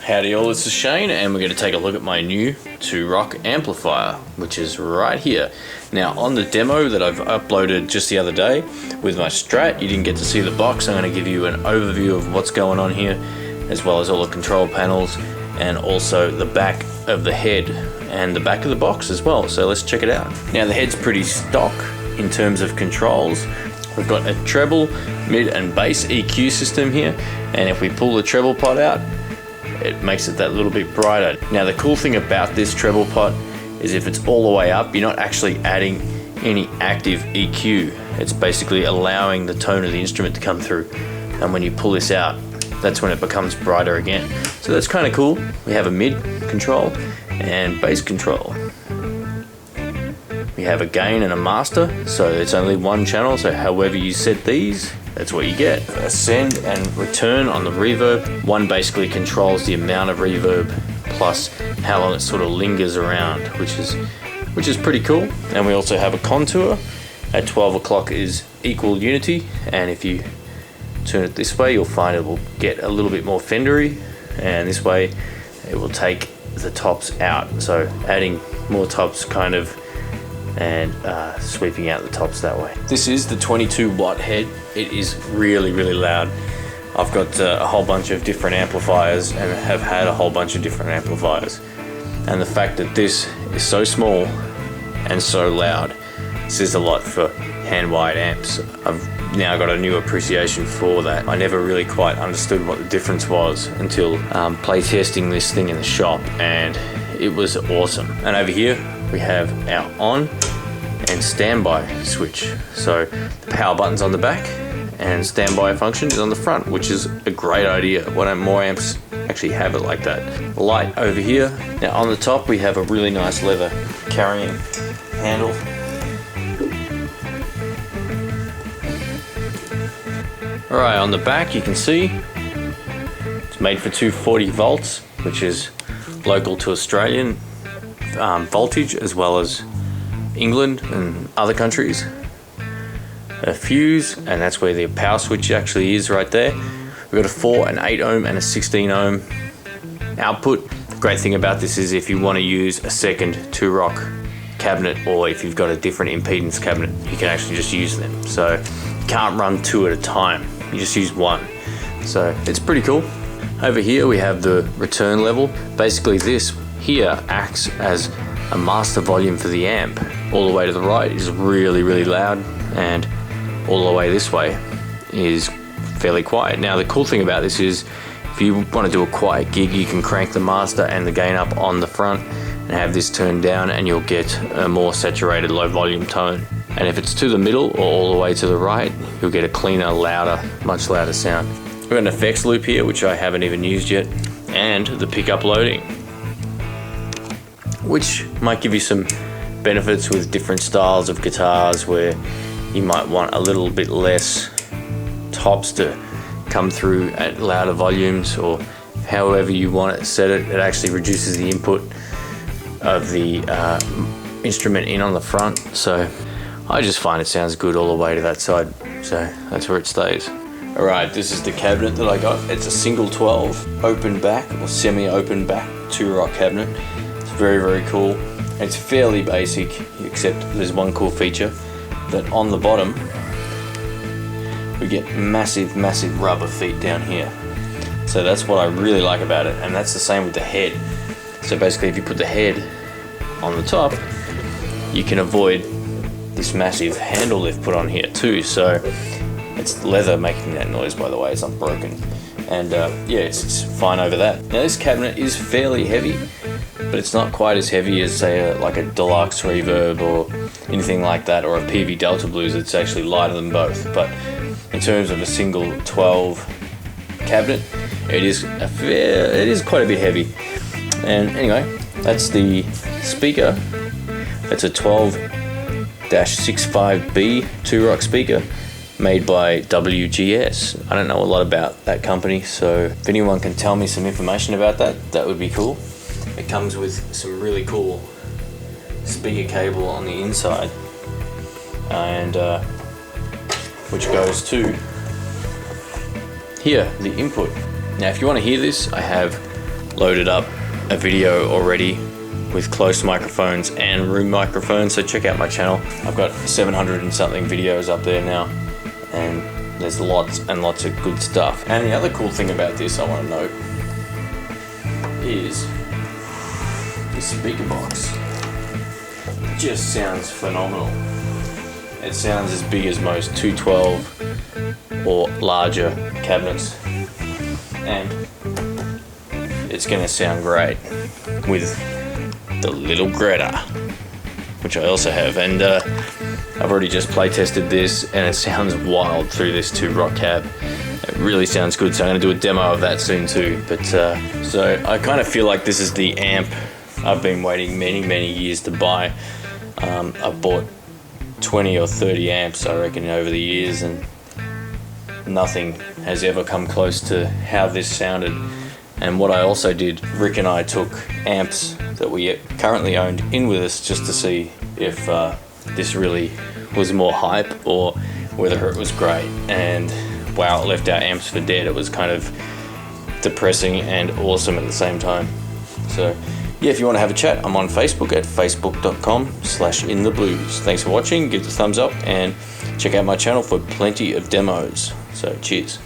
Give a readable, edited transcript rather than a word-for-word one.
Howdy all, this is Shane and we're going to take a look at my new 2-rock amplifier, which is right here. Now on the demo that I've uploaded just the other day with my Strat, you didn't get to see the box. I'm going to give you an overview of what's going on here, as well as all the control panels and also the back of the head and the back of the box as well. So let's check it out. Now the head's pretty stock in terms of controls. We've got a treble, mid and bass EQ system here, and if we pull the treble pot out, it makes it that little bit brighter. Now the cool thing about this treble pot is if it's all the way up, you're not actually adding any active EQ. It's basically allowing the tone of the instrument to come through. And when you pull this out, that's when it becomes brighter again. So that's kind of cool. We have a mid control and bass control. We have a gain and a master, so it's only one channel, so however you set these, that's what you get. Ascend and return on the reverb. One basically controls the amount of reverb plus how long it sort of lingers around, which is pretty cool. And we also have a contour. At 12 o'clock is equal unity, and if you turn it this way, you'll find it will get a little bit more fendery, and this way it will take the tops out. So adding more tops kind of and sweeping out the tops that way. This is the 22-watt head. It is really, really loud. I've got a whole bunch of different amplifiers and have had a whole bunch of different amplifiers. And the fact that this is so small and so loud says a lot for hand-wired amps. I've now got a new appreciation for that. I never really quite understood what the difference was until play testing this thing in the shop, and it was awesome. And over here we have our on and standby switch. So the power button's on the back and standby function is on the front, which is a great idea. Why don't more amps actually have it like that? Light over here. Now on the top we have a really nice leather carrying handle. Alright, on the back you can see it's made for 240 volts, which is local to Australian voltage as well as England and other countries. A fuse, and that's where the power switch actually is right there. We've got a 4, an 8 ohm and a 16 ohm output. The great thing about this is if you want to use a second 2-rock cabinet, or if you've got a different impedance cabinet, you can actually just use them. So you can't run 2 at a time, you just use 1. So it's pretty cool. Over here we have the return level. Basically this here acts as a master volume for the amp. All the way to the right is really, really loud, and all the way this way is fairly quiet. Now the cool thing about this is if you want to do a quiet gig, you can crank the master and the gain up on the front and have this turned down, and you'll get a more saturated low volume tone. And if it's to the middle or all the way to the right, you'll get a cleaner, louder, much louder sound. We've got an effects loop here, which I haven't even used yet, and the pickup loading, which might give you some benefits with different styles of guitars where you might want a little bit less tops to come through at louder volumes, or however you want it set it. It actually reduces the input of the instrument in on the front, so I just find it sounds good all the way to that side, so that's where it stays. Alright, this is the cabinet that I got. It's a single 12 open back or semi-open back 2-rock cabinet. It's very, very cool. It's fairly basic, except there's one cool feature that on the bottom we get massive, massive rubber feet down here. So that's what I really like about it, and that's the same with the head. So basically if you put the head on the top, you can avoid this massive handle they've put on here too. So it's leather making that noise, by the way, it's not broken. And yeah, it's fine over that. Now this cabinet is fairly heavy, but it's not quite as heavy as say like a deluxe reverb or anything like that, or a PV Delta Blues. It's actually lighter than both. But in terms of a single 12 cabinet, it is quite a bit heavy. And anyway, that's the speaker. It's a 12-65B 2-rock speaker made by WGS. I don't know a lot about that company, so if anyone can tell me some information about that, that would be cool. It comes with some really cool speaker cable on the inside, and which goes to here, the input. Now if you want to hear this, I have loaded up a video already with close microphones and room microphones, so check out my channel. I've got 700 and something videos up there now, and there's lots and lots of good stuff. And the other cool thing about this I want to note is the speaker box. It just sounds phenomenal. It sounds as big as most 212 or larger cabinets, and it's gonna sound great with the little Greta, which I also have, and I've already just play tested this, and it sounds wild through this 2-rock cab. It really sounds good, so I'm going to do a demo of that soon too. But so I kind of feel like this is the amp I've been waiting many years to buy. I've bought 20 or 30 amps, I reckon, over the years, and nothing has ever come close to how this sounded. And what I also did, Rick and I took amps that we currently owned in with us just to see if this really was more hype or whether it was great. And wow, it left our amps for dead. It was kind of depressing and awesome at the same time. So yeah, if you want to have a chat, I'm on Facebook at facebook.com/intheblues. Thanks for watching, give it a thumbs up, and check out my channel for plenty of demos. So cheers.